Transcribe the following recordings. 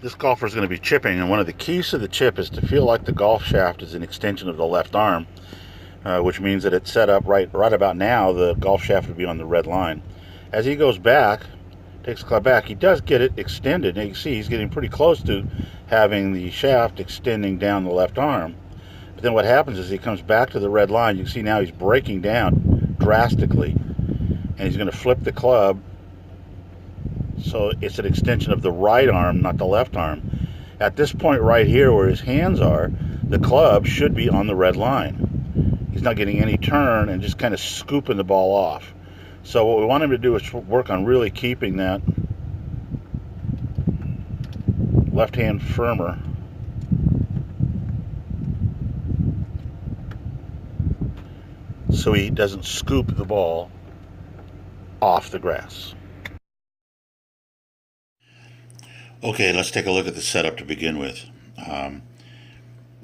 This golfer is going to be chipping, and one of the keys to the chip is to feel like the golf shaft is an extension of the left arm, which means that it's set up right about now. The golf shaft would be on the red line. As he goes back, takes the club back, he does get it extended. And you can see he's getting pretty close to having the shaft extending down the left arm. But then what happens is he comes back to the red line. You can see now he's breaking down drastically, and he's going to flip the club so it's an extension of the right arm, not the left arm. At this point right here where his hands are, the club should be on the red line. He's not getting any turn and just kind of scooping the ball off. So what we want him to do is work on really keeping that left hand firmer. So he doesn't scoop the ball off the grass. Okay, let's take a look at the setup to begin with.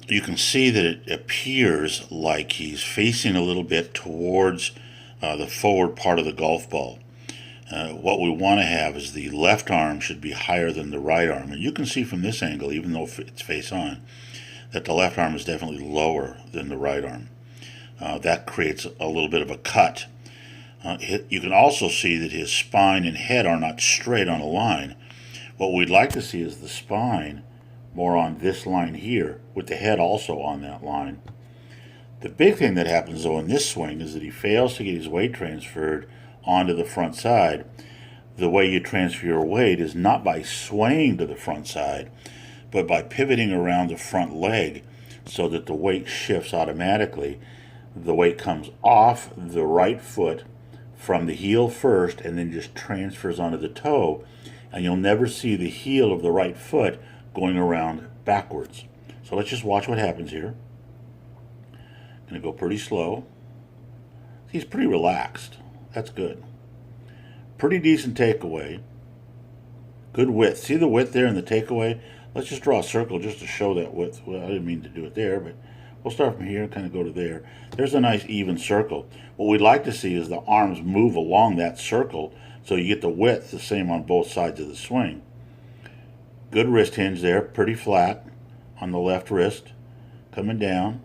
You can see that it appears like he's facing a little bit towards the forward part of the golf ball. What we want to have is the left arm should be higher than the right arm. And you can see from this angle, even though it's face on, that the left arm is definitely lower than the right arm. That creates a little bit of a cut. You can also see that his spine and head are not straight on a line. What we'd like to see is the spine more on this line here, with the head also on that line. The big thing that happens though in this swing is that he fails to get his weight transferred onto the front side. The way you transfer your weight is not by swaying to the front side, but by pivoting around the front leg so that the weight shifts automatically. The weight comes off the right foot from the heel first and then just transfers onto the toe, and you'll never see the heel of the right foot going around backwards. So let's just watch what happens here. Going to go pretty slow. He's pretty relaxed. That's good. Pretty decent takeaway. Good width. See the width there in the takeaway? Let's just draw a circle just to show that width. Well, I didn't mean to do it there, but we'll start from here and kind of go to there. There's a nice even circle. What we'd like to see is the arms move along that circle so you get the width the same on both sides of the swing. Good wrist hinge there, pretty flat on the left wrist, coming down.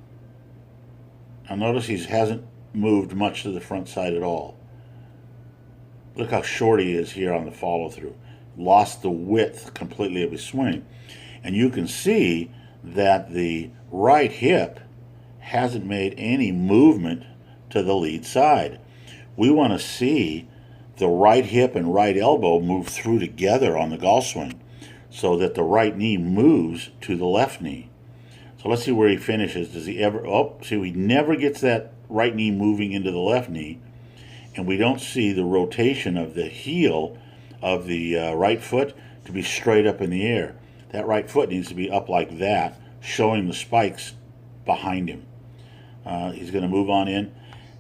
Now notice he hasn't moved much to the front side at all. Look how short he is here on the follow through. Lost the width completely of his swing. And you can see that the right hip hasn't made any movement to the lead side. We want to see the right hip and right elbow move through together on the golf swing so that the right knee moves to the left knee. So let's see where he finishes. Does he ever, oh, see, he never gets that right knee moving into the left knee, and we don't see the rotation of the heel of the right foot to be straight up in the air. That right foot needs to be up like that, showing the spikes behind him. He's going to move on in,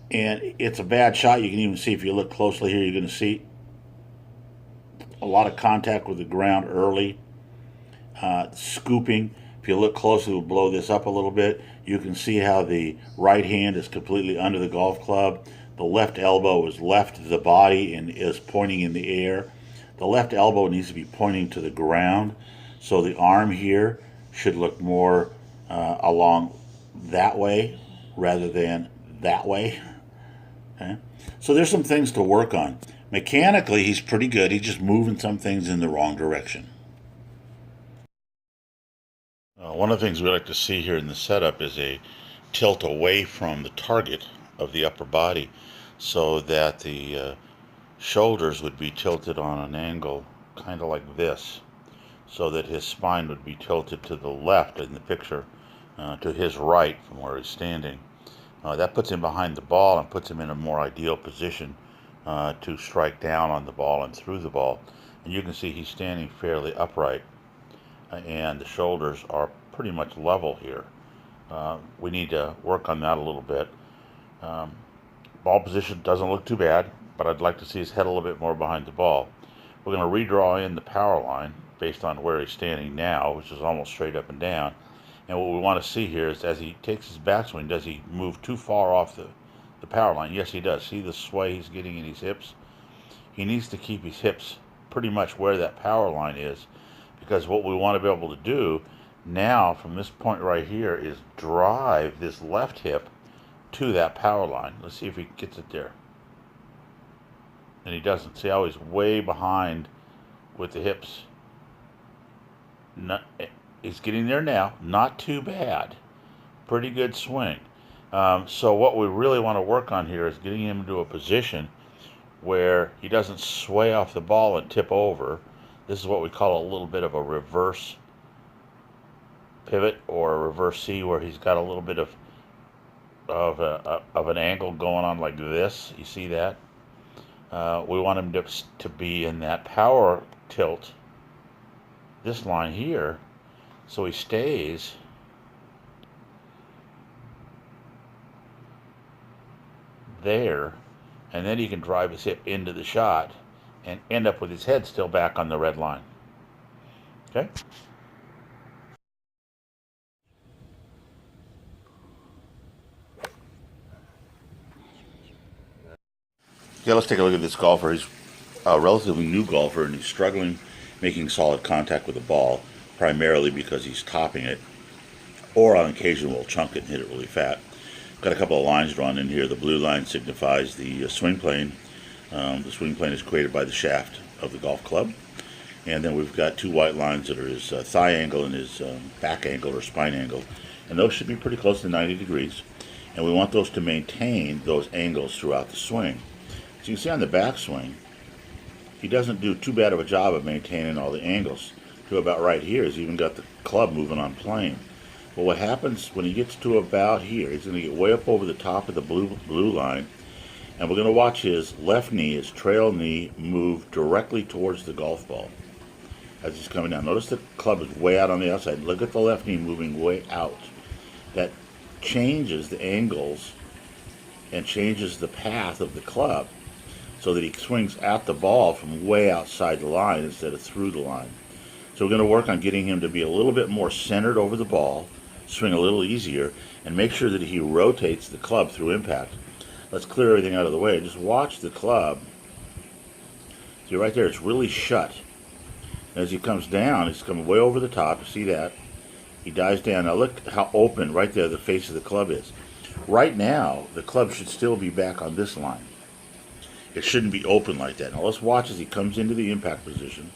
and it's a bad shot. You can even see if you look closely here, you're going to see a lot of contact with the ground early, scooping. If you look closely, we'll blow this up a little bit. You can see how the right hand is completely under the golf club. The left elbow is left the body and is pointing in the air. The left elbow needs to be pointing to the ground. So the arm here should look more along that way rather than that way. Okay? So there's some things to work on. Mechanically, he's pretty good. He's just moving some things in the wrong direction. One of the things we like to see here in the setup is a tilt away from the target of the upper body so that the shoulders would be tilted on an angle kind of like this, so that his spine would be tilted to the left in the picture, to his right from where he's standing. That puts him behind the ball and puts him in a more ideal position to strike down on the ball and through the ball. And you can see he's standing fairly upright, and the shoulders are pretty much level here. We need to work on that a little bit. Ball position doesn't look too bad, but I'd like to see his head a little bit more behind the ball. We're going to redraw in the power line based on where he's standing now, which is almost straight up and down. And what we want to see here is as he takes his backswing, does he move too far off the power line? Yes, he does. See the sway he's getting in his hips? He needs to keep his hips pretty much where that power line is, because what we want to be able to do now from this point right here is drive this left hip to that power line. Let's see if he gets it there. And he doesn't. See how he's way behind with the hips. Not, he's getting there now. Not too bad. Pretty good swing. So what we really want to work on here is getting him into a position where he doesn't sway off the ball and tip over. This is what we call a little bit of a reverse pivot or a reverse C, where he's got a little bit of an angle going on like this. You see that? We want him to be in that power tilt, this line here, so he stays there, and then he can drive his hip into the shot and end up with his head still back on the red line. Okay? Okay, let's take a look at this golfer. He's a relatively new golfer, and he's struggling making solid contact with the ball, primarily because he's topping it, or on occasion will chunk it and hit it really fat. Got a couple of lines drawn in here. The blue line signifies the swing plane. The swing plane is created by the shaft of the golf club. And then we've got two white lines that are his thigh angle and his back angle or spine angle. And those should be pretty close to 90 degrees. And we want those to maintain those angles throughout the swing. So you can see on the backswing, he doesn't do too bad of a job of maintaining all the angles. To about right here, he's even got the club moving on plane. But what happens when he gets to about here, he's going to get way up over the top of the blue line, and we're going to watch his left knee, his trail knee, move directly towards the golf ball as he's coming down. Notice the club is way out on the outside. Look at the left knee moving way out. That changes the angles and changes the path of the club so that he swings at the ball from way outside the line instead of through the line. So we're going to work on getting him to be a little bit more centered over the ball, swing a little easier, and make sure that he rotates the club through impact. Let's clear everything out of the way. Just watch the club. See right there, it's really shut. As he comes down, he's coming way over the top. You see that? He dives down. Now look how open right there the face of the club is. Right now, the club should still be back on this line. It shouldn't be open like that. Now let's watch as he comes into the impact position.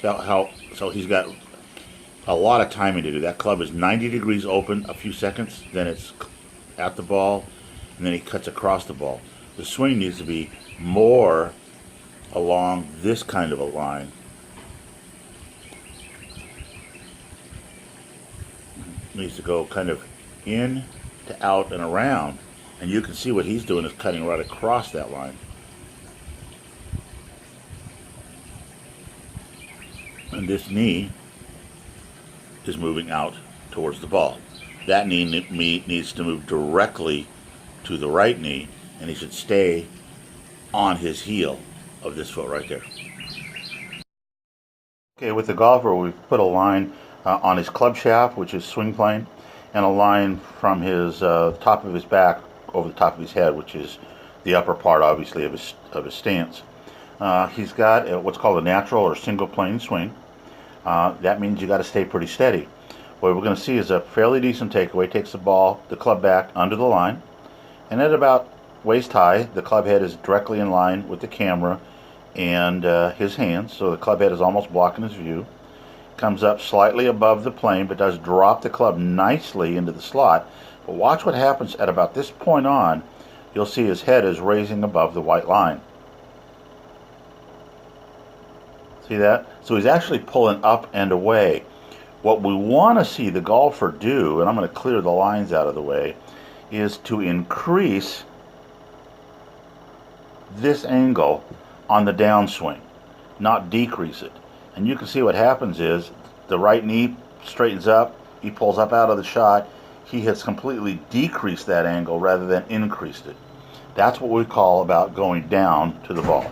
So he's got a lot of timing to do. That club is 90 degrees open a few seconds, then it's at the ball, and then he cuts across the ball. The swing needs to be more along this kind of a line. It needs to go kind of in to out and around, and you can see what he's doing is cutting right across that line. And this knee is moving out towards the ball. That knee needs to move directly to the right knee, and he should stay on his heel of this foot right there. Okay, with the golfer, we've put a line on his club shaft, which is swing plane, and a line from his top of his back over the top of his head, which is the upper part, obviously, of his stance. He's got what's called a natural or single plane swing. That means you got to stay pretty steady. What we're going to see is a fairly decent takeaway. Takes the club back under the line, and at about waist high, the club head is directly in line with the camera and his hands, so the club head is almost blocking his view. Comes up slightly above the plane, but does drop the club nicely into the slot. But watch what happens at about this point on. You'll see his head is raising above the white line. See that? So he's actually pulling up and away. What we want to see the golfer do, and I'm going to clear the lines out of the way, is to increase this angle on the downswing, not decrease it. And you can see what happens is the right knee straightens up, he pulls up out of the shot, he has completely decreased that angle rather than increased it. That's what we call about going down to the ball.